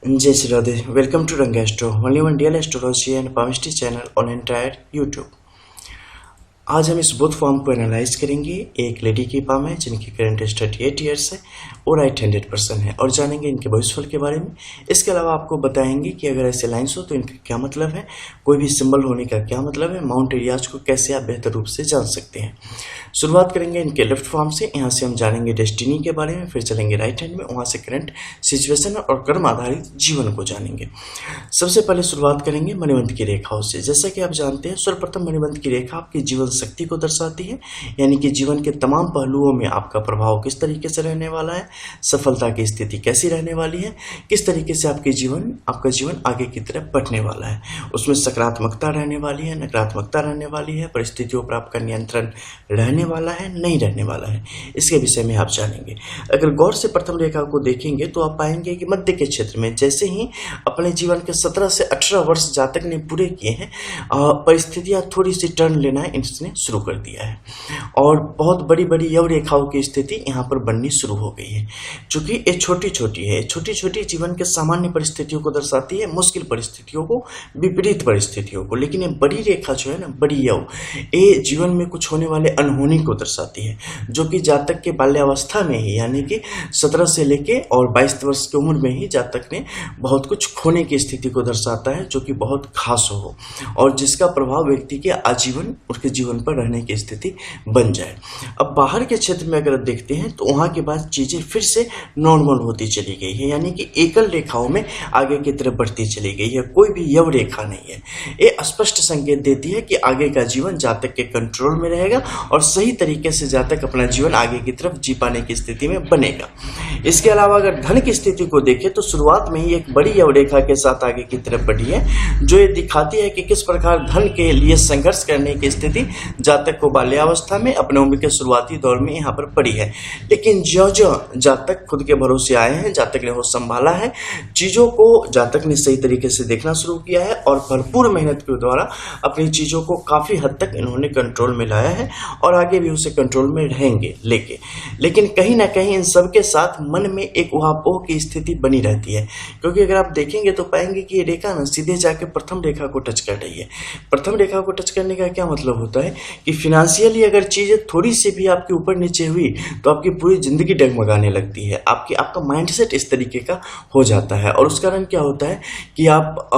Jai Shri Radhe. Welcome to Ranga Astro, only one real astrology and palmistry channel on entire YouTube. आज हम इस बुध form को analyse करेंगे। एक lady की पाम है जिनकी करंट एज 38 ईयर्स है और राइट हैंडेड पर्सन है, और जानेंगे इनके भविष्यफल के बारे में। इसके अलावा आपको बताएंगे कि अगर ऐसे लाइन्स हो तो इनका क्या मतलब है, कोई भी सिंबल होने का क्या मतलब है, माउंट एरियाज को कैसे आप बेहतर रूप से जान सकते हैं। शुरुआत करेंगे इनके लेफ्ट फॉर्म से। यहाँ से हम जानेंगे डेस्टिनी के बारे में, फिर चलेंगे राइट हैंड में, वहाँ से करंट सिचुएशन और कर्म आधारित जीवन को जानेंगे। सबसे पहले शुरुआत करेंगे मणिबंध की रेखाओं से। जैसा कि आप जानते हैं, सर्वप्रथम मणिबंध की रेखा आपकी जीवन शक्ति को दर्शाती है, यानी कि जीवन के तमाम पहलुओं में आपका प्रभाव किस तरीके से रहने वाला है, सफलता की स्थिति कैसी रहने वाली है, किस तरीके से आपका जीवन आगे की तरफ बढ़ने वाला है। उसमें सकारात्मकता रहने वाली है, नकारात्मकता रहने वाली है, परिस्थितियों पर आपका नियंत्रण रहने वाला है, नहीं रहने वाला है, इसके विषय में आप जानेंगे। अगर गौर से प्रथम रेखा को देखेंगे तो आप पाएंगे कि मध्य के क्षेत्र में जैसे ही अपने जीवन के 17 से 18 वर्ष जातक ने पूरे किए हैं, परिस्थितियां थोड़ी सी टर्न लेना इसने शुरू कर दिया है और बहुत बड़ी बड़ी यव रेखाओं की स्थिति यहाँ पर बननी शुरू हो गई है। चूंकि ये छोटी छोटी है, छोटी छोटी जीवन के सामान्य परिस्थितियों को दर्शाती है, मुश्किल परिस्थितियों को, विपरीत परिस्थितियों को, लेकिन ये बड़ी रेखा जो है ना, बड़ी यव, ये जीवन में कुछ होने वाले अनहोनी को दर्शाती है, जो कि जातक के बाल्यावस्था में ही, यानी कि 17 से लेके और 22 वर्ष की उम्र में ही जातक ने बहुत कुछ खोने की स्थिति को दर्शाता है, जो कि बहुत खास हो और जिसका प्रभाव व्यक्ति के आजीवन उसके जीवन पर रहने की स्थिति बन जाए। अब बाहर के क्षेत्र में अगर देखते हैं तो वहां के बाद चीजें फिर से नॉर्मल होती चली गई है, यानी कि एकल रेखाओं में आगे की तरफ बढ़ती चली गई है, कोई भी यव रेखा नहीं है। ये स्पष्ट संकेत देती है कि आगे का जीवन जातक के कंट्रोल में रहेगा और सही तरीके से जातक अपना जीवन आगे की तरफ जी पाने की स्थिति में बनेगा। इसके अलावा अगर धन की स्थिति को देखें तो शुरुआत में ही एक बड़ी यव रेखा के साथ आगे की तरफ बढ़ी है, जो ये दिखाती है कि किस प्रकार धन के लिए संघर्ष करने की स्थिति जातक को बाल्यावस्था में अपने उम्र के शुरुआती दौर में यहाँ पर पड़ी है। लेकिन जो जो जातक खुद के भरोसे आए हैं, जातक ने होश संभाला है, चीजों को जातक ने सही तरीके से देखना शुरू किया है और भरपूर मेहनत के द्वारा अपनी चीजों को काफी हद तक इन्होंने कंट्रोल में लाया है और आगे भी उसे कंट्रोल में रहेंगे लेकिन कहीं ना कहीं इन सब के साथ मन में एक उहापोह की स्थिति बनी रहती है, क्योंकि अगर आप देखेंगे तो पाएंगे कि ये रेखा ना सीधे जाके प्रथम रेखा को टच कर रही है। प्रथम रेखा को टच करने का क्या मतलब होता है कि फिनेंशियली अगर चीजें थोड़ी सी भी आपके ऊपर नीचे हुई तो आपकी पूरी जिंदगी डगमगाने लगती है, आपका माइंडसेट इस तरीके का हो जाता है और उस कारण क्या होता है कि आप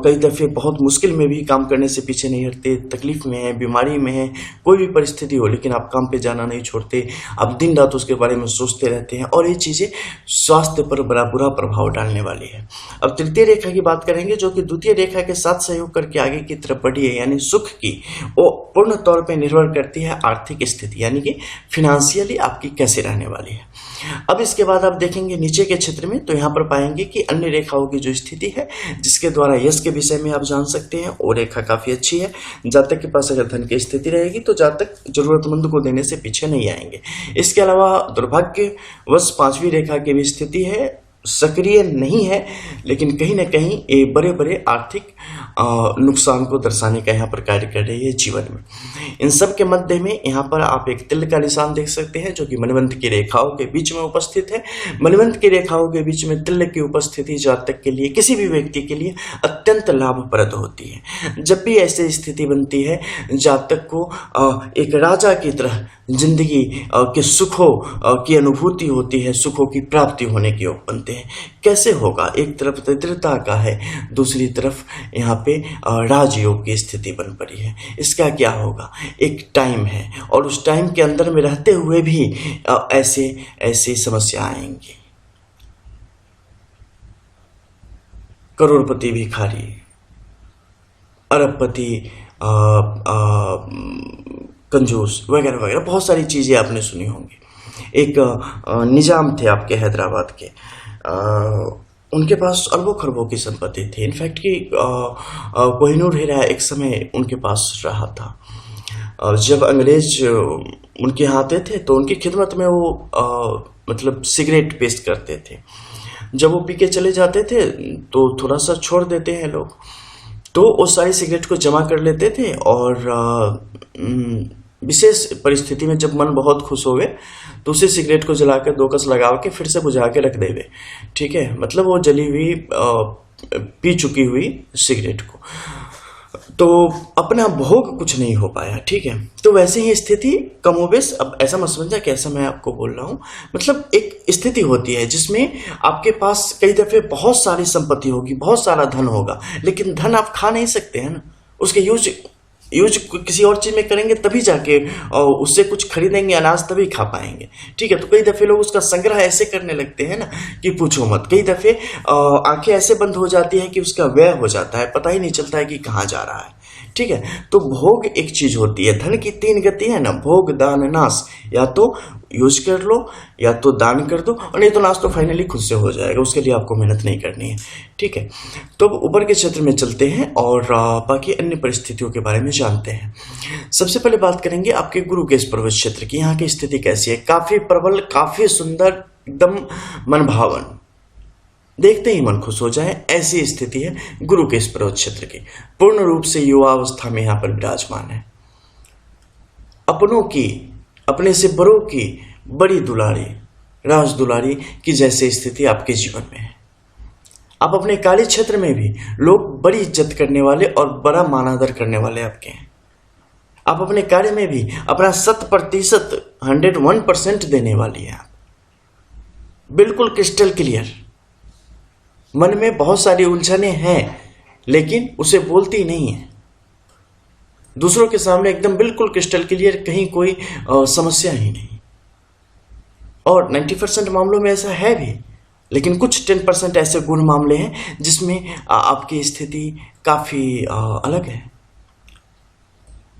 कई दफे बहुत मुश्किल में भी काम करने से पीछे नहीं हटते, तकलीफ में है, बीमारी में है, कोई भी परिस्थिति हो, लेकिन आप काम पे जाना नहीं छोड़ते, आप दिन रात उसके बारे में सोचते रहते हैं और ये चीजें स्वास्थ्य पर बड़ा बुरा प्रभाव डालने वाली है। अब तृतीय रेखा की बात करेंगे, जो कि द्वितीय रेखा के साथ सहयोग करके आगे की तरफ बढ़ी है, यानी सुख की वो पूर्ण तौर पे निर्भर करती है आर्थिक स्थिति, यानी कि फिनेंशियली आपकी कैसे रहने वाली है। अब इसके बाद आप देखेंगे नीचे के क्षेत्र में तो यहाँ पर पाएंगे कि अन्य रेखाओं की जो स्थिति है जिसके द्वारा यश के विषय में आप जान सकते हैं, वो रेखा काफी अच्छी है। जातक के पास अगर धन की स्थिति रहेगी तो जातक जरूरतमंद को देने से पीछे नहीं आएंगे। इसके अलावा दुर्भाग्यवश 5वीं रेखा की भी स्थिति है, सक्रिय नहीं है, लेकिन कहीं ना कहीं ये बड़े बड़े आर्थिक नुकसान को दर्शाने का यहाँ पर कार्य कर रही है जीवन में। इन सब के मध्य में यहाँ पर आप एक तिल का निशान देख सकते हैं, जो कि मणिबंध की रेखाओं के बीच में उपस्थित है। मणिबंध की रेखाओं के बीच में तिल की उपस्थिति जातक के लिए, किसी भी व्यक्ति के लिए अत्यंत लाभप्रद होती है। जब भी ऐसी स्थिति बनती है, जातक को एक राजा की तरह जिंदगी के सुखों की अनुभूति होती है, सुखों की प्राप्ति होने के योग बनते हैं। कैसे होगा? एक तरफ दरिद्रता का है, दूसरी तरफ यहाँ पे राजयोग की स्थिति बन पड़ी है। इसका क्या होगा? एक टाइम है और उस टाइम के अंदर में रहते हुए भी ऐसी समस्या आएंगी। करोड़पति भिखारी, अरबपति कंजूस वगैरह वगैरह बहुत सारी चीजें आपने सुनी होंगी। एक निजाम थे आपके हैदराबाद के, उनके पास अरबों खरबों की संपत्ति थी। इनफैक्ट कि कोहिनूर हीरा एक समय उनके पास रहा था और जब अंग्रेज उनके यहाँ आते थे तो उनकी खिदमत में वो मतलब सिगरेट पेश करते थे। जब वो पी के चले जाते थे तो थोड़ा सा छोड़ देते हैं लोग, तो वो सारी सिगरेट को जमा कर लेते थे और विशेष परिस्थिति में जब मन बहुत खुश हो गए तो उसे सिगरेट को जला कर 2 कस लगा के फिर से बुझा के रख देवे, ठीक है, मतलब वो जली हुई पी चुकी हुई सिगरेट को, तो अपना भोग कुछ नहीं हो पाया, ठीक है। तो वैसे ही स्थिति कमोबेश, अब ऐसा मत समझना कि ऐसा मैं आपको बोल रहा हूँ, मतलब एक स्थिति होती है जिसमें आपके पास कई दफे बहुत सारी संपत्ति होगी, बहुत सारा धन होगा, लेकिन धन आप खा नहीं सकते हैं ना, उसके यूज किसी और चीज में करेंगे तभी जाके उससे कुछ खरीदेंगे अनाज तभी खा पाएंगे, ठीक है। तो कई दफे लोग उसका संग्रह ऐसे करने लगते हैं ना कि पूछो मत, कई दफे आंखें ऐसे बंद हो जाती है कि उसका व्यय हो जाता है, पता ही नहीं चलता है कि कहाँ जा रहा है, ठीक है। तो भोग एक चीज होती है, धन की 3 गति है ना, भोग दान नाश, या तो यूज कर लो या तो दान कर दो, और नहीं तो नाश तो फाइनली खुद से हो जाएगा, उसके लिए आपको मेहनत नहीं करनी है, ठीक है। तो ऊपर के क्षेत्र में चलते हैं और बाकी अन्य परिस्थितियों के बारे में जानते हैं। सबसे पहले बात करेंगे आपके गुरु के इस पर्वत क्षेत्र की, यहाँ की स्थिति कैसी है। काफी प्रबल, काफी सुंदर, एकदम मनभावन, देखते ही मन खुश हो जाए, ऐसी स्थिति है गुरु के इस पर्वत क्षेत्र की। पूर्ण रूप से युवा अवस्था में यहाँ पर विराजमान है। अपनों की, अपने से बड़ों की बड़ी दुलारी, राज दुलारी की जैसे स्थिति आपके जीवन में है। आप अपने कार्य क्षेत्र में भी लोग बड़ी इज्जत करने वाले और बड़ा मानादर करने वाले आपके हैं। आप अपने कार्य में भी अपना 100%, 101% देने वाली है आप, बिल्कुल क्रिस्टल क्लियर। मन में बहुत सारी उलझने हैं लेकिन उसे बोलती नहीं है, दूसरों के सामने एकदम बिल्कुल क्रिस्टल क्लियर, कहीं कोई समस्या ही नहीं। और 90% मामलों में ऐसा है भी, लेकिन कुछ 10% ऐसे गुण मामले हैं जिसमें आपकी स्थिति काफी अलग है।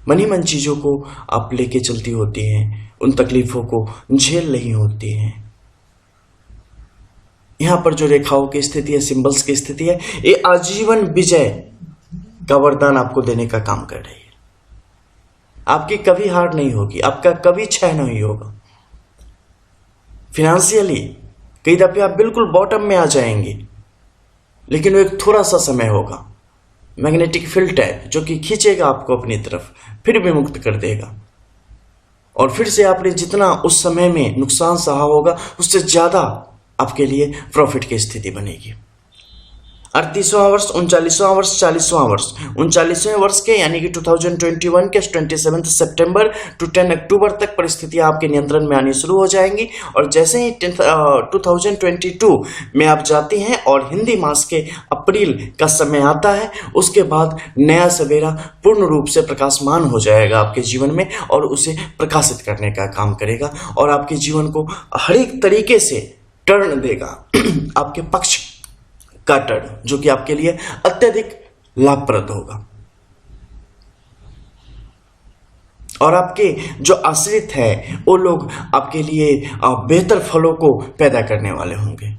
मन ही मन चीजों को आप लेके चलती होती हैं, उन तकलीफों को झेल रही होती हैं। यहां पर जो रेखाओं की स्थिति है, सिंबल्स की स्थिति है, ये आजीवन विजय का वरदान आपको देने का काम कर रही है। आपकी कभी हार नहीं होगी, आपका कभी क्षय नहीं होगा। फिनेंशियली कई दफे आप बिल्कुल बॉटम में आ जाएंगे, लेकिन वो एक थोड़ा सा समय होगा, मैग्नेटिक फील्ड टाइप, जो कि खींचेगा आपको अपनी तरफ, फिर भी मुक्त कर देगा, और फिर से आपने जितना उस समय में नुकसान सहा होगा उससे ज्यादा आपके लिए प्रॉफिट की स्थिति बनेगी। 38वां वर्ष, 39वां वर्ष, 40वां वर्ष, 39वें वर्ष के यानी कि 2021 के 27 सितंबर टू 10 अक्टूबर तक परिस्थितियां आपके नियंत्रण में आनी शुरू हो जाएंगी। और जैसे ही 2022 में आप जाती हैं और हिंदी मास के अप्रैल का समय आता है, उसके बाद नया सवेरा पूर्ण रूप से प्रकाशमान हो जाएगा आपके जीवन में और उसे प्रकाशित करने का काम करेगा और आपके जीवन को हर एक तरीके से टर्न देगा आपके पक्ष का टर्न, जो कि आपके लिए अत्यधिक लाभप्रद होगा। और आपके जो आश्रित हैं वो लोग आपके लिए बेहतर फलों को पैदा करने वाले होंगे,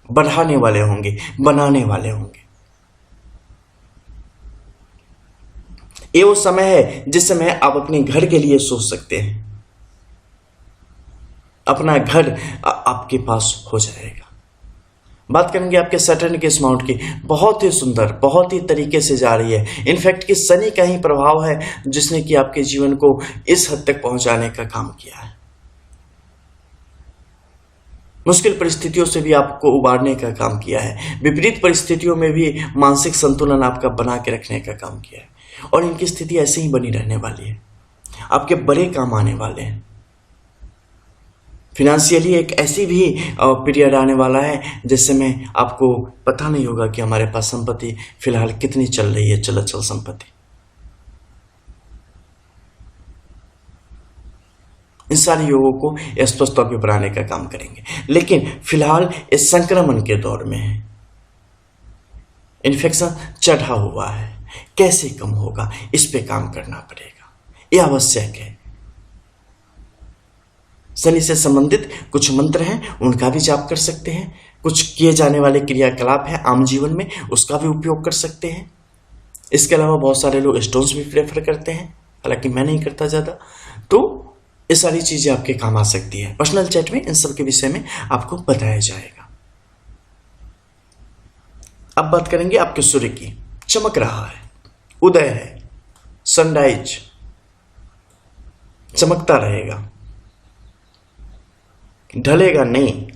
बढ़ाने वाले होंगे, बनाने वाले होंगे। ये वो समय है जिस समय आप अपने घर के लिए सोच सकते हैं। अपना घर आपके पास हो जाएगा। बात करेंगे आपके सैटर्न के इस माउंट की, बहुत ही सुंदर, बहुत ही तरीके से जा रही है। इनफैक्ट कि शनि का ही प्रभाव है जिसने कि आपके जीवन को इस हद तक पहुंचाने का काम किया है। मुश्किल परिस्थितियों से भी आपको उबारने का काम किया है, विपरीत परिस्थितियों में भी मानसिक संतुलन आपका बना के रखने का काम किया है। और इनकी स्थिति ऐसे ही बनी रहने वाली है, आपके बड़े काम आने वाले हैं। फिनेंशियली एक ऐसी भी पीरियड आने वाला है जिस समय आपको पता नहीं होगा कि हमारे पास संपत्ति फिलहाल कितनी चल रही है, चल संपत्ति। इन सारे योगों को स्पष्ट तौर पर बनाने का काम करेंगे, लेकिन फिलहाल इस संक्रमण के दौर में है, इन्फेक्शन चढ़ा हुआ है, कैसे कम होगा इस पे काम करना पड़ेगा, यह आवश्यक है। शनि से संबंधित कुछ मंत्र हैं, उनका भी जाप कर सकते हैं। कुछ किए जाने वाले क्रियाकलाप है आम जीवन में, उसका भी उपयोग कर सकते हैं। इसके अलावा बहुत सारे लोग स्टोन्स भी प्रेफर करते हैं, हालांकि मैं नहीं करता ज़्यादा। तो ये सारी चीज़ें आपके काम आ सकती है। पर्सनल चैट में इन सब के विषय में आपको बताया जाएगा। अब बात करेंगे आपके सूर्य की। चमक रहा है, उदय है, सनराइज, चमकता रहेगा, ढलेगा नहीं।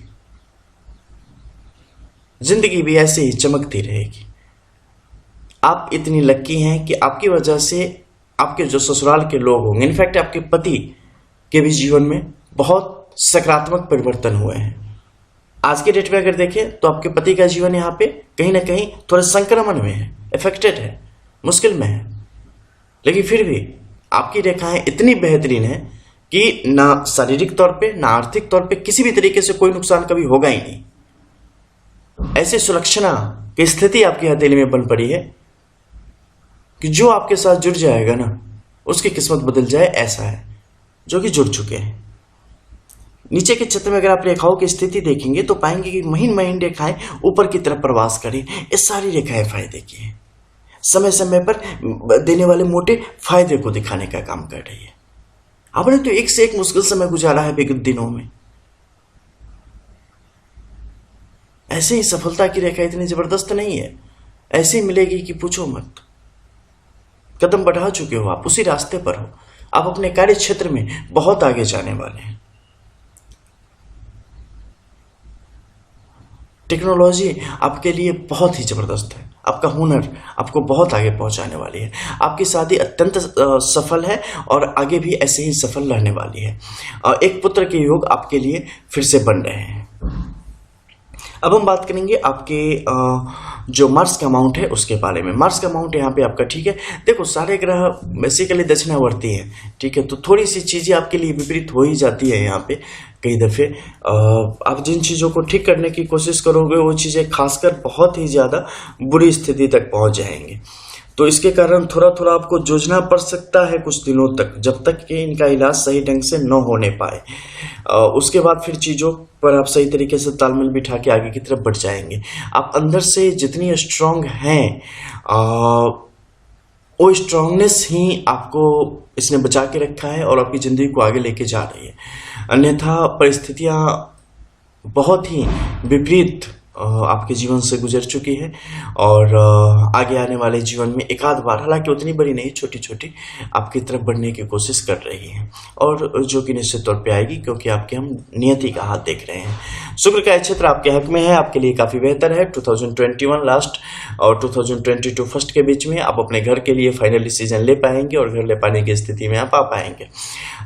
जिंदगी भी ऐसे ही चमकती रहेगी। आप इतनी लक्की हैं कि आपकी वजह से आपके जो ससुराल के लोग होंगे, इनफैक्ट आपके पति के भी जीवन में बहुत सकारात्मक परिवर्तन हुए हैं। आज के डेट में अगर देखें तो आपके पति का जीवन यहाँ पे कहीं ना कहीं थोड़े संक्रमण में है, इफेक्टेड है, मुश्किल में है, लेकिन फिर भी आपकी रेखाएं इतनी बेहतरीन है कि ना शारीरिक तौर पे ना आर्थिक तौर पे किसी भी तरीके से कोई नुकसान कभी होगा ही नहीं। ऐसी सुलक्षणा की स्थिति आपकी हथेली में बन पड़ी है कि जो आपके साथ जुड़ जाएगा ना उसकी किस्मत बदल जाए, ऐसा है, जो कि जुड़ चुके हैं। नीचे के चित्र में अगर आप रेखाओं की स्थिति देखेंगे तो पाएंगे कि महीन महीन रेखाएं ऊपर की तरफ प्रवास करें। ये सारी रेखाएं फायदे की हैं, समय समय पर देने वाले मोटे फायदे को दिखाने का काम कर रही है। आपने तो एक से एक मुश्किल समय गुजारा है विगत दिनों में, ऐसे ही सफलता की रेखा इतनी जबरदस्त नहीं है, ऐसे ही मिलेगी कि पूछो मत। कदम बढ़ा चुके हो, आप उसी रास्ते पर हो, आप अपने कार्य क्षेत्र में बहुत आगे जाने वाले हैं। टेक्नोलॉजी आपके लिए बहुत ही जबरदस्त है, आपका हुनर आपको बहुत आगे पहुंचाने वाली है। आपकी शादी अत्यंत सफल है और आगे भी ऐसे ही सफल रहने वाली है। एक पुत्र के योग आपके लिए फिर से बन रहे हैं। अब हम बात करेंगे आपके जो मार्स का अमाउंट है उसके बारे में। मार्स का अमाउंट यहाँ पे आपका ठीक है। देखो, सारे ग्रह बेसिकली दक्षिणावर्ती हैं, ठीक है, तो थोड़ी सी चीज़ें आपके लिए विपरीत हो ही जाती है यहाँ पे कई दफ़े। आप जिन चीज़ों को ठीक करने की कोशिश करोगे वो चीज़ें खासकर बहुत ही ज़्यादा बुरी स्थिति तक पहुँच जाएंगे। तो इसके कारण थोड़ा थोड़ा आपको जूझना पड़ सकता है कुछ दिनों तक, जब तक कि इनका इलाज सही ढंग से न होने पाए। उसके बाद फिर चीज़ों पर आप सही तरीके से तालमेल बिठा के आगे की तरफ बढ़ जाएंगे। आप अंदर से जितनी स्ट्रांग हैं वो स्ट्रांगनेस ही आपको इसने बचा के रखा है और आपकी ज़िंदगी को आगे लेके जा रही है। अन्यथा परिस्थितियाँ बहुत ही विपरीत आपके जीवन से गुजर चुकी है और आगे आने वाले जीवन में एक आध बार, हालांकि उतनी बड़ी नहीं, छोटी छोटी आपकी तरफ बढ़ने की कोशिश कर रही है और जो कि निश्चित तौर पे आएगी, क्योंकि आपके हम नियति का हाथ देख रहे हैं। शुक्र का क्षेत्र आपके हक में है, आपके लिए काफ़ी बेहतर है। 2021 लास्ट और 2022 फर्स्ट के बीच में आप अपने घर के लिए फाइनल डिसीजन ले पाएंगे और घर ले पाने की स्थिति में आप आ पाएंगे।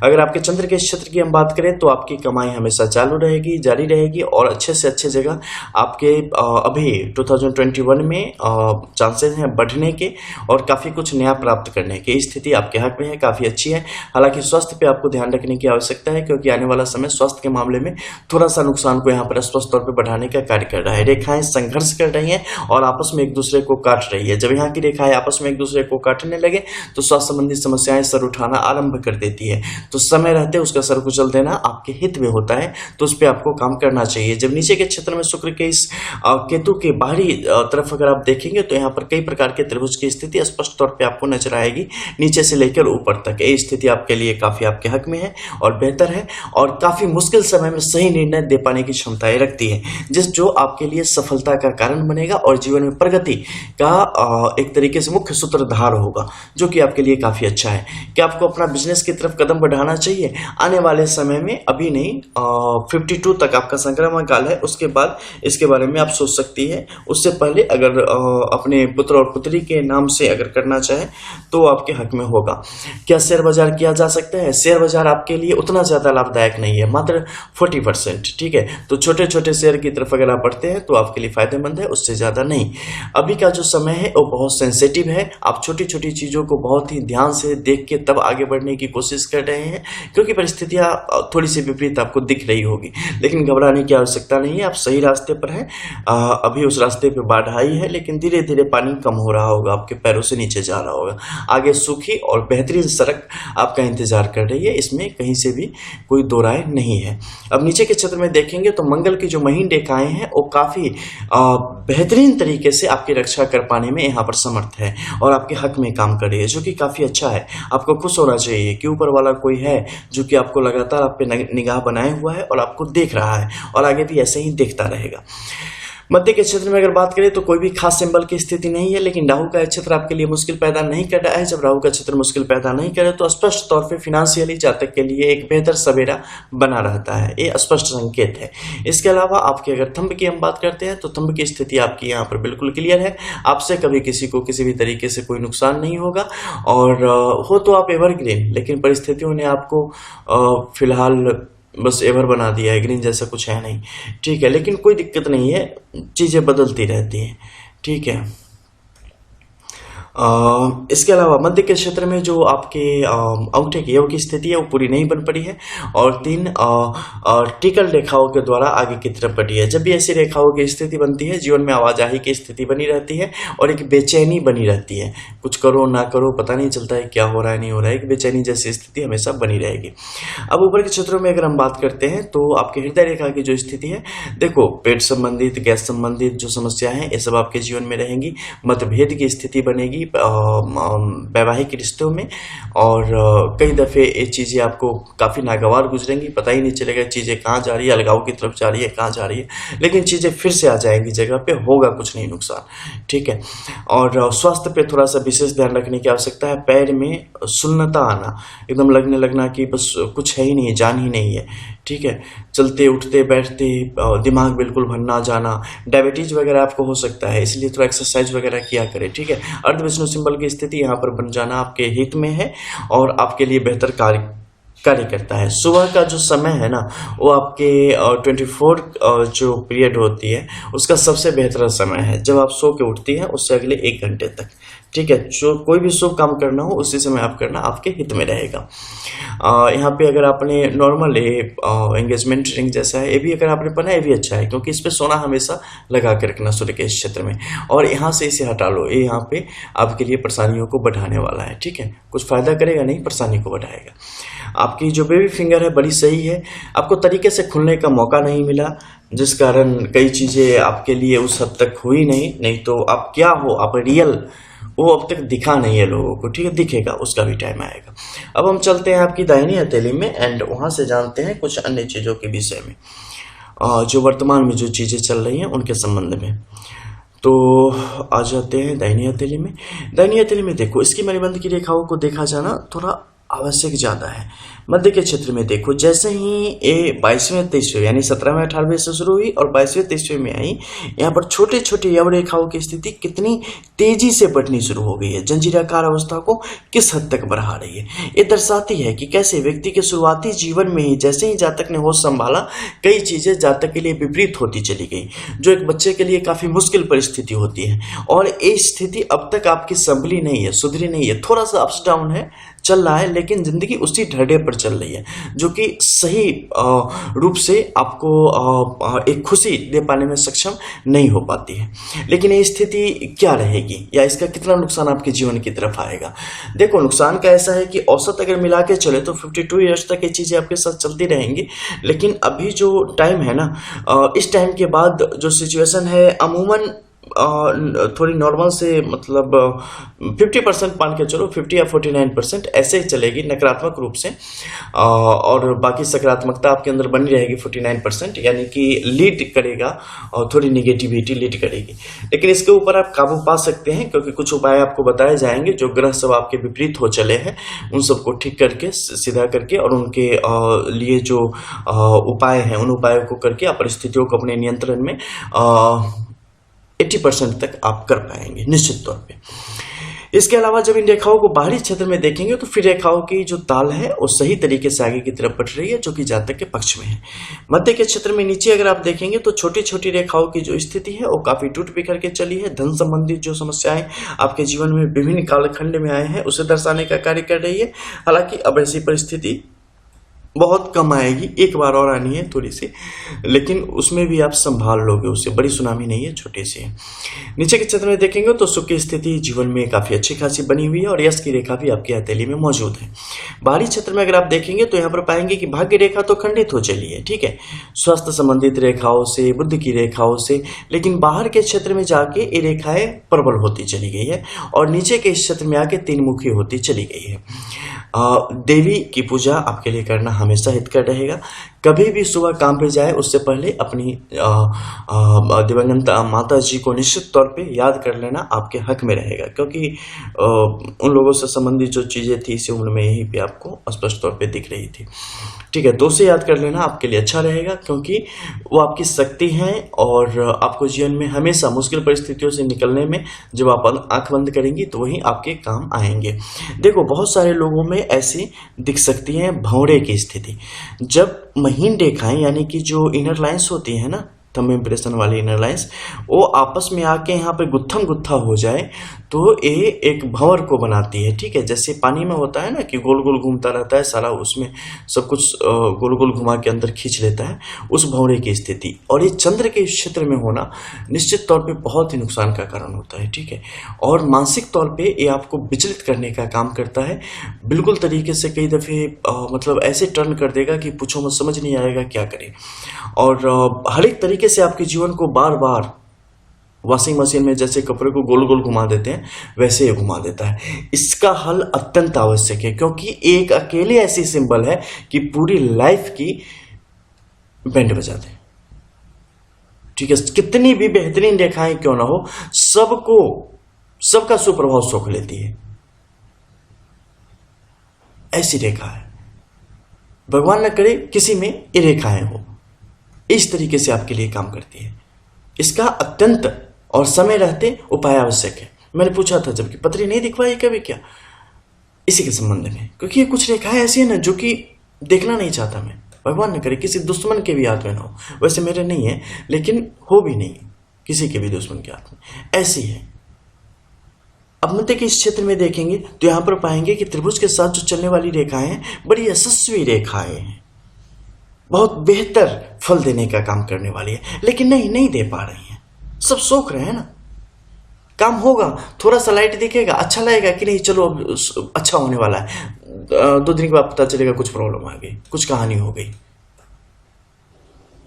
अगर आपके चंद्र के क्षेत्र की हम बात करें तो आपकी कमाई हमेशा चालू रहेगी, जारी रहेगी और अच्छे से अच्छे जगह आपके अभी 2021 में चांसेस हैं बढ़ने के और काफ़ी कुछ नया प्राप्त करने की स्थिति आपके हक में है, काफ़ी अच्छी है। हालांकि स्वास्थ्य पे आपको ध्यान रखने की आवश्यकता है, क्योंकि आने वाला समय स्वास्थ्य के मामले में थोड़ा सा नुकसान को यहाँ पर स्पष्ट तौर पर बढ़ाने का कार्य कर रहा है। रेखाएं संघर्ष कर रही हैं और आपस में एक दूसरे को काट रही है। जब यहाँ की रेखाएं आपस में एक दूसरे को काटने लगे तो स्वास्थ्य संबंधी समस्याएं सर उठाना आरंभ कर देती है। तो समय रहते उसका सर कुचल देना आपके हित में होता है, तो उस पर आपको काम करना चाहिए। जब नीचे के क्षेत्र में शुक्र के इस केतु के बाहरी तरफ अगर आप देखेंगे तो यहाँ पर कई प्रकार के त्रिभुज की स्थिति स्पष्ट तौर पे आपको नजर आएगी, नीचे से लेकर ऊपर तक। ये स्थिति आपके लिए काफी आपके हक में है और बेहतर है और काफी मुश्किल समय में सही निर्णय दे पाने की क्षमताएं रखती है, जो आपके लिए सफलता का कारण बनेगा और जीवन में प्रगति का एक तरीके से मुख्य सूत्रधार होगा, जो कि आपके लिए काफी अच्छा है। क्या आपको अपना बिजनेस की तरफ कदम बढ़ाना चाहिए? आने वाले समय में, अभी नहीं, 52 तक आपका संक्रमण काल है, उसके बाद इसके बारे में आप सोच सकती है। उससे पहले अगर अपने पुत्र और पुत्री के नाम से अगर करना चाहे तो आपके हक में होगा। क्या शेयर बाजार किया जा सकता है? शेयर बाजार आपके लिए उतना ज्यादा लाभदायक नहीं है, मात्र 40%, ठीक है। तो छोटे छोटे शेयर की तरफ अगर आप बढ़ते हैं तो आपके लिए फायदेमंद है, उससे ज्यादा नहीं। अभी का जो समय है वो बहुत सेंसिटिव है, आप छोटी छोटी चीजों को बहुत ही ध्यान से देख के तब आगे बढ़ने की कोशिश कर रहे हैं, क्योंकि परिस्थितियां थोड़ी सी विपरीत आपको दिख रही होगी, लेकिन घबराने की आवश्यकता नहीं है। आप सही रास्ते पर हैं। अभी उस रास्ते पे बाढ़ आई है, लेकिन धीरे धीरे पानी कम हो रहा होगा, आपके पैरों से नीचे जा रहा होगा। आगे सूखी और बेहतरीन सड़क आपका इंतजार कर रही है, इसमें कहीं से भी कोई दो राय नहीं है। अब नीचे के क्षेत्र में देखेंगे तो मंगल की जो महीन रेखाएं हैं वो काफी बेहतरीन तरीके से आपकी रक्षा कर पाने में यहाँ पर समर्थ है और आपके हक में काम कर रही है, जो कि काफी अच्छा है। आपको खुश होना चाहिए कि ऊपर वाला कोई है जो कि आपको लगातार आप पे निगाह बनाए हुआ है और आपको देख रहा है और आगे भी ऐसे ही देखता रहेगा। मध्य के क्षेत्र में अगर बात करें तो कोई भी खास सिंबल की स्थिति नहीं है, लेकिन राहु का क्षेत्र आपके लिए मुश्किल पैदा नहीं कर रहा है। जब राहु का क्षेत्र मुश्किल पैदा नहीं करे तो स्पष्ट तौर पे फिनेंशियली जातक के लिए एक बेहतर सवेरा बना रहता है, ये स्पष्ट संकेत है। इसके अलावा आपके अगर थंब की हम बात करते हैं तो थंब की स्थिति आपकी यहाँ पर बिल्कुल क्लियर है, आपसे कभी किसी को किसी भी तरीके से कोई नुकसान नहीं होगा। और हो तो आप एवरग्रीन, लेकिन परिस्थितियों ने आपको फिलहाल बस एवर बना दिया है, ग्रीन जैसा कुछ है नहीं, ठीक है। लेकिन कोई दिक्कत नहीं है, चीजें बदलती रहती हैं, ठीक है। इसके अलावा मध्य के क्षेत्र में जो आपके अंगूठे की योग की स्थिति है वो पूरी नहीं बन पड़ी है और 3 टिकल रेखाओं के द्वारा आगे की तरफ बढ़ी है। जब भी ऐसी रेखाओं की स्थिति बनती है जीवन में आवाजाही की स्थिति बनी रहती है और एक बेचैनी बनी रहती है, कुछ करो ना करो पता नहीं चलता है क्या हो रहा है नहीं हो रहा है, एक बेचैनी जैसी स्थिति हमेशा बनी रहेगी। अब ऊपर के क्षेत्रों में अगर हम बात करते हैं तो आपके हृदय रेखा की जो स्थिति है, देखो पेट संबंधित गैस संबंधित जो समस्या है ये सब आपके जीवन में रहेंगी, मतभेद की स्थिति बनेगी वैवाहिक रिश्तों में और कई दफे ये चीजें आपको काफी नागवार गुजरेंगी, पता ही नहीं चलेगा चीजें कहाँ जा रही है, अलगाव की तरफ जा रही है, कहाँ जा रही है, लेकिन चीजें फिर से आ जाएंगी जगह पे, होगा कुछ नहीं नुकसान, ठीक है। और स्वास्थ्य पे थोड़ा सा विशेष ध्यान रखने की आवश्यकता है। पैर में सुन्नता आना, एकदम लगने लगना कि बस कुछ है ही नहीं, जान ही नहीं है, ठीक है। चलते उठते बैठते दिमाग बिल्कुल भरना जाना, डायबिटीज वगैरह आपको हो सकता है, इसलिए थोड़ा एक्सरसाइज वगैरह किया करें, ठीक है। अर्ध विष्णु सिंबल की स्थिति यहाँ पर बन जाना आपके हित में है और आपके लिए बेहतर कार्य करता है। सुबह का जो समय है ना वो आपके 24 जो पीरियड होती है उसका सबसे बेहतर समय है, जब आप सो के उठती हैं उससे अगले 1 घंटे तक, ठीक है। जो कोई भी शुभ काम करना हो उसी समय आप करना आपके हित में रहेगा। यहाँ पे अगर आपने नॉर्मल एंगेजमेंट रिंग जैसा है ये भी अगर आपने पहना ये भी अच्छा है, क्योंकि इस पे सोना हमेशा लगा के रखना सूर्य के इस क्षेत्र में, और यहाँ से इसे हटा लो, ये यहाँ पे आपके लिए परेशानियों को बढ़ाने वाला है, ठीक है। कुछ फायदा करेगा नहीं, परेशानी को बढ़ाएगा। आपकी जो बेबी फिंगर है बड़ी सही है, आपको तरीके से खुलने का मौका नहीं मिला जिस कारण कई चीजें आपके लिए उस हद तक हुई नहीं तो आप क्या हो, आप रियल वो अब तक दिखा नहीं है लोगों को, ठीक है, दिखेगा, उसका भी टाइम आएगा। अब हम चलते हैं आपकी दाहिनी हथेली में एंड वहां से जानते हैं कुछ अन्य चीजों के विषय में, जो वर्तमान में जो चीजें चल रही हैं उनके संबंध में। तो आ जाते हैं दाहिनी हथेली में। दाहिनी हथेली में देखो इसकी मणिबंध की रेखाओं को देखा जाना थोड़ा आवश्यक ज्यादा है। मध्य के क्षेत्र में देखो जैसे ही ये 22वें 23वें यानी 17वें 18वें से शुरू हुई और 22वें 23वें में आई, यहाँ पर छोटे छोटे यव रेखाओं की स्थिति कितनी तेजी से बढ़नी शुरू हो गई है, जंजीराकार अवस्था को किस हद तक बढ़ा रही है। ये दर्शाती है कि कैसे व्यक्ति के शुरुआती जीवन में ही जैसे ही जातक ने होश संभाला कई चीजें जातक के लिए विपरीत होती चली गई, जो एक बच्चे के लिए काफी मुश्किल परिस्थिति होती है। और ये स्थिति अब तक आपकी संभली नहीं है, सुधरी नहीं है, थोड़ा सा अप्स डाउन है, चल रहा है, लेकिन जिंदगी उसी ढर्रे पर चल रही है जो कि सही रूप से आपको एक खुशी दे पाने में सक्षम नहीं हो पाती है। लेकिन ये स्थिति क्या रहेगी या इसका कितना नुकसान आपके जीवन की तरफ आएगा? देखो नुकसान का ऐसा है कि औसत अगर मिला के चले तो 52 ईयर्स तक ये चीजें आपके साथ चलती रहेंगी, लेकिन अभी जो टाइम है ना, इस टाइम के बाद जो सिचुएशन है अमूमन थोड़ी नॉर्मल से मतलब 50% मान के चलो, 50 या 49% ऐसे ही चलेगी नकारात्मक रूप से, और बाकी सकारात्मकता आपके अंदर बनी रहेगी 49%, यानी कि लीड करेगा और थोड़ी निगेटिविटी लीड करेगी। लेकिन इसके ऊपर आप काबू पा सकते हैं क्योंकि कुछ उपाय आपको बताए जाएंगे, जो ग्रह सब आपके विपरीत हो चले हैं उन सबको ठीक करके सीधा करके और उनके लिए जो उपाय हैं उन उपायों को करके आप परिस्थितियों को अपने नियंत्रण में 80% तक आप कर पाएंगे निश्चित तौर पे। इसके अलावा जब इन रेखाओं को बाहरी क्षेत्र में देखेंगे तो फिर रेखाओं की जो ताल है वो सही तरीके से आगे की तरफ बढ़ रही है, जो कि जातक के पक्ष में है। मध्य के क्षेत्र में नीचे अगर आप देखेंगे तो छोटी छोटी रेखाओं की जो स्थिति है वो काफी टूट बिखर के चली है। धन संबंधित जो समस्याएं आपके जीवन में विभिन्न कालखंड में आए हैं उसे दर्शाने का कार्य कर रही है। हालांकि अब ऐसी परिस्थिति बहुत कम आएगी, एक बार और आनी है थोड़ी सी, लेकिन उसमें भी आप संभाल लोगे उसे, बड़ी सुनामी नहीं है, छोटी सी है। नीचे के क्षेत्र में देखेंगे तो सुख की स्थिति जीवन में काफी अच्छी खासी बनी हुई है और यश की रेखा भी आपकी हथेली में मौजूद है। बाहरी क्षेत्र में अगर आप देखेंगे तो यहाँ पर पाएंगे कि भाग्य रेखा तो खंडित हो चली है, ठीक है, स्वास्थ्य संबंधित रेखाओं से, बुद्धि की रेखाओं से, लेकिन बाहर के क्षेत्र में जाके ये रेखाएं प्रबल होती चली गई है और नीचे के क्षेत्र में आके 3 मुखी होती चली गई है। देवी की पूजा आपके लिए करना हमेशा हितकर रहेगा। कभी भी सुबह काम पे जाए उससे पहले अपनी दिवंगत माता जी को निश्चित तौर पे याद कर लेना आपके हक में रहेगा, क्योंकि उन लोगों से संबंधित जो चीज़ें थी इस उम्र में यहीं पे आपको स्पष्ट तौर पे दिख रही थी। ठीक है, तो उसे याद कर लेना आपके लिए अच्छा रहेगा, क्योंकि वो आपकी शक्ति हैं और आपको जीवन में हमेशा मुश्किल परिस्थितियों से निकलने में जब आप आंख बंद करेंगी तो वही आपके काम आएंगे। देखो, बहुत सारे लोगों में ऐसी दिख सकती है भंवरे की स्थिति। जब महीन रेखाएं यानी कि जो इनर लाइंस होती है ना, थंब इंप्रेशन वाली इनर लाइंस, वो आपस में आके यहाँ पे गुत्थम गुत्था हो जाए तो ये एक भंवर को बनाती है। ठीक है, जैसे पानी में होता है ना कि गोल गोल घूमता रहता है सारा, उसमें सब कुछ गोल गोल घुमा के अंदर खींच लेता है, उस भंवरे की स्थिति। और ये चंद्र के क्षेत्र में होना निश्चित तौर पे बहुत ही नुकसान का कारण होता है। ठीक है, और मानसिक तौर पे ये आपको विचलित करने का काम करता है बिल्कुल तरीके से। कई दफ़े मतलब ऐसे टर्न कर देगा कि पूछो मत, समझ नहीं आएगा क्या करें। और हर एक तरीके से आपके जीवन को बार बार वॉशिंग मशीन में जैसे कपड़े को गोल गोल घुमा देते हैं वैसे ही घुमा देता है। इसका हल अत्यंत आवश्यक है, क्योंकि एक अकेले ऐसी सिंबल है कि पूरी लाइफ की बैंड बजा दे। ठीक है, कितनी भी बेहतरीन रेखाएं क्यों ना हो, सबका सुप्रभाव सोख लेती है। ऐसी रेखा है, भगवान न करे किसी में ये रेखाएं हो, इस तरीके से आपके लिए काम करती है। इसका अत्यंत और समय रहते उपाय आवश्यक है। मैंने पूछा था जबकि पत्री नहीं दिखवाई कभी क्या, इसी के संबंध में, क्योंकि ये कुछ रेखाएं ऐसी है ना जो कि देखना नहीं चाहता मैं। भगवान न करे किसी दुश्मन के भी हाथ में ना हो, वैसे मेरे नहीं है लेकिन हो भी नहीं किसी के भी दुश्मन के हाथ में, ऐसी है। अब मध्य के इस क्षेत्र में देखेंगे तो यहां पर पाएंगे कि त्रिभुज के साथ जो चलने वाली रेखाएं हैं बड़ी यशस्वी रेखाएं हैं, बहुत बेहतर फल देने का काम करने वाली है, लेकिन नहीं दे पा रही हैं। सब सोच रहे हैं ना, काम होगा, थोड़ा सा लाइट दिखेगा, अच्छा लगेगा कि नहीं, चलो अच्छा होने वाला है। 2 दिन के बाद पता चलेगा कुछ प्रॉब्लम आ गई, कुछ कहानी हो गई।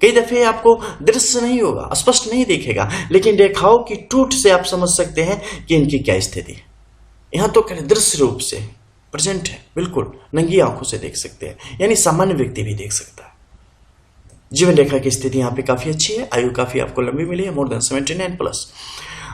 कई दफे आपको दृश्य नहीं होगा, स्पष्ट नहीं दिखेगा, लेकिन रेखाओं की टूट से आप समझ सकते हैं कि इनकी क्या स्थिति है। यहां तो करें दृश्य रूप से प्रेजेंट है, बिल्कुल नंगी आंखों से देख सकते हैं, यानी सामान्य व्यक्ति भी देख सकता है। जीवन रेखा की स्थिति यहाँ पे काफी अच्छी है, आयु काफी आपको लंबी मिली है, मोर देन 79+।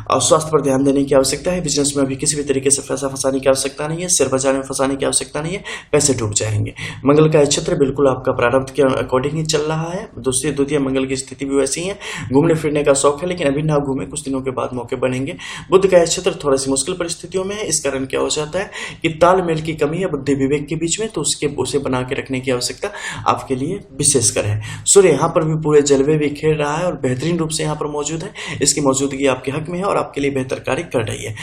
और स्वास्थ्य पर ध्यान देने की आवश्यकता है। बिजनेस में अभी किसी भी तरीके से पैसा फंसाने की आवश्यकता नहीं है, शेयर बाजार में फंसाने की आवश्यकता नहीं है, पैसे डूब जाएंगे। मंगल का क्षेत्र बिल्कुल आपका प्रारब्ध के अकॉर्डिंग ही चल रहा है। द्वितीय मंगल की स्थिति भी वैसी है, घूमने फिरने का शौक है, लेकिन अभी ना घूमे, कुछ दिनों के बाद मौके बनेंगे। बुध का क्षेत्र थोड़ा सी मुश्किल परिस्थितियों में है, इस कारण क्या हो जाता है कि तालमेल की कमी है बुद्धि विवेक के बीच में, तो उसे बना के रखने की आवश्यकता आपके लिए विशेषकर है। सूर्य यहाँ पर भी पूरे जलवे बिखेर रहा है और बेहतरीन रूप से यहाँ पर मौजूद है, इसकी मौजूदगी आपके हक में है और आपके लिए बेहतर कार्य कर रही है।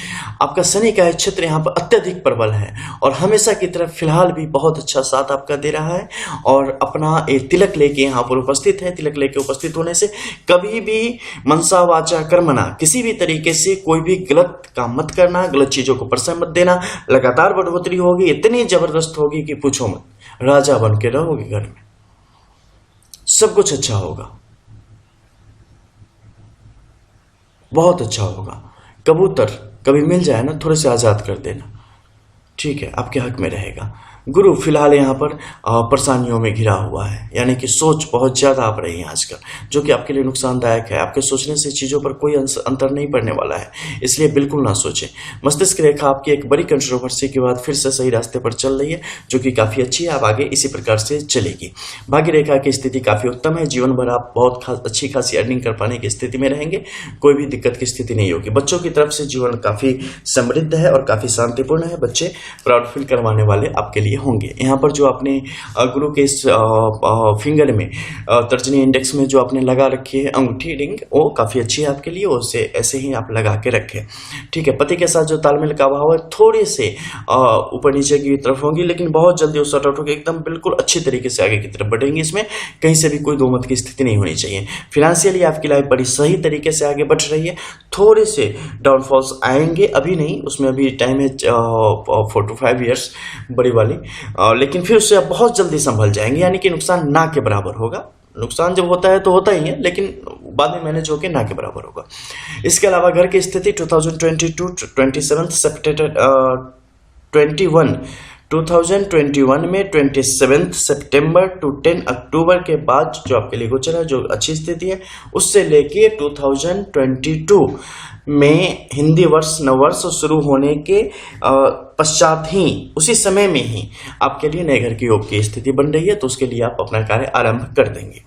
आपका शनि का क्षेत्र यहाँ पर अत्यधिक प्रबल है और हमेशा की तरफ फिलहाल भी बहुत अच्छा साथ आपका दे रहा है और अपना एक तिलक लेके यहाँ पर उपस्थित है। तिलक लेके उपस्थित होने से कभी भी मनसा वाचा कर्मणा किसी भी तरीके से कोई भी गलत काम मत करना, गलत चीजों को प्रश्रय मत देना। लगातार बढ़ोतरी होगी, इतनी जबरदस्त होगी कि पूछो मत, राजा बन के रहोगे घर में, सब कुछ अच्छा होगा, बहुत अच्छा होगा। कबूतर कभी मिल जाए ना, थोड़े से आजाद कर देना, ठीक है, आपके हक में रहेगा। गुरु फिलहाल यहाँ पर परेशानियों में घिरा हुआ है, यानी कि सोच बहुत ज्यादा आप रही है आजकल, जो कि आपके लिए नुकसानदायक है। आपके सोचने से चीजों पर कोई अंतर नहीं पड़ने वाला है, इसलिए बिल्कुल ना सोचें। मस्तिष्क रेखा आपकी एक बड़ी कंट्रोवर्सी के बाद फिर से सही रास्ते पर चल रही है, जो कि काफी अच्छी है, अब आगे इसी प्रकार से चलेगी। भाग्य रेखा की स्थिति काफी उत्तम है, जीवन भर आप बहुत अच्छी खासी अर्निंग कर पाने की स्थिति में रहेंगे, कोई भी दिक्कत की स्थिति नहीं होगी। बच्चों की तरफ से जीवन काफी समृद्ध है और काफी शांतिपूर्ण है, बच्चे प्राउड फील करवाने वाले आपके लिए होंगे। यहाँ पर जो आपने गुरु के इस फिंगर में तर्जनी इंडेक्स में जो आपने लगा रखी है अंगूठी रिंग, वो काफी अच्छी है आपके लिए, उसे ऐसे ही आप लगा के रखें, ठीक है। पति के साथ जो तालमेल का अभाव है, थोड़े से ऊपर नीचे की तरफ होंगी, लेकिन बहुत जल्दी वो सॉर्ट आउट होकर एकदम बिल्कुल अच्छी तरीके से आगे की तरफ बढ़ेंगे। इसमें कहीं से भी कोई दो मत की स्थिति नहीं होनी चाहिए। फिनेंशियली आपकी लाइफ बड़ी सही तरीके से आगे बढ़ रही है, थोड़े से डाउनफॉल्स आएंगे, अभी नहीं, उसमें अभी टाइम है 4 to 5 years बड़ी वाली, लेकिन फिर उससे आप बहुत जल्दी संभल जाएंगे, यानी कि नुकसान ना के बराबर होगा। नुकसान जब होता है तो होता ही है, लेकिन बाद में मैनेज होकर ना के बराबर होगा। इसके अलावा घर की स्थिति 2022 27 सितंबर 21 2021 में 27 सितंबर टू 10 अक्टूबर के बाद जो आपके लिए गोचर है, जो अच्छी स्थिति है, उससे लेके 2022 में हिंदी वर्ष नववर्ष शुरू होने के पश्चात ही, उसी समय में ही आपके लिए नए घर के योग की स्थिति बन रही है, तो उसके लिए आप अपना कार्य आरंभ कर देंगे।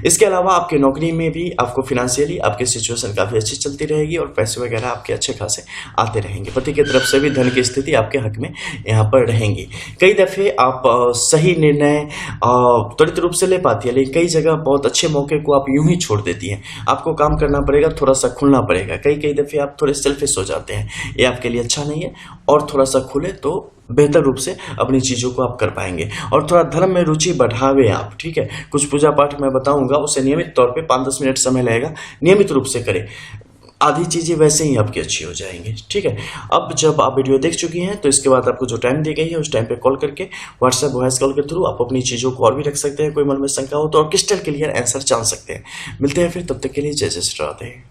इसके अलावा आपकी नौकरी में भी आपको फिनेंशियली आपकी सिचुएशन काफी अच्छी चलती रहेगी और पैसे वगैरह आपके अच्छे खासे आते रहेंगे। पति की तरफ से भी धन की स्थिति आपके हक में यहाँ पर रहेंगी। कई दफे आप सही निर्णय त्वरित रूप से ले पाती है, लेकिन कई जगह बहुत अच्छे मौके को आप यूं ही छोड़ देती हैं। आपको काम करना पड़ेगा, थोड़ा सा खुलना पड़ेगा। कई दफे आप थोड़े सेल्फिश हो जाते हैं, ये आपके लिए अच्छा नहीं है। और थोड़ा सा खुले तो बेहतर रूप से अपनी चीजों को आप कर पाएंगे। और थोड़ा धर्म में रुचि बढ़ावे आप, ठीक है। कुछ पूजा पाठ मैं बताऊंगा, उसे नियमित तौर पे 5-10 मिनट समय लगेगा, नियमित रूप से करें। आधी चीजें वैसे ही आपकी अच्छी हो जाएंगी, ठीक है। अब जब आप वीडियो देख चुकी हैं तो इसके बाद आपको जो टाइम दी गई है उस टाइम पे कॉल करके व्हाट्सएप वॉइस कॉल के थ्रू आप अपनी चीजों को और भी रख सकते हैं। कोई मन में शंका हो तो और क्रिस्टल क्लियर आंसर जान सकते हैं। मिलते हैं फिर, तब तक के लिए जय जय श्री राधे।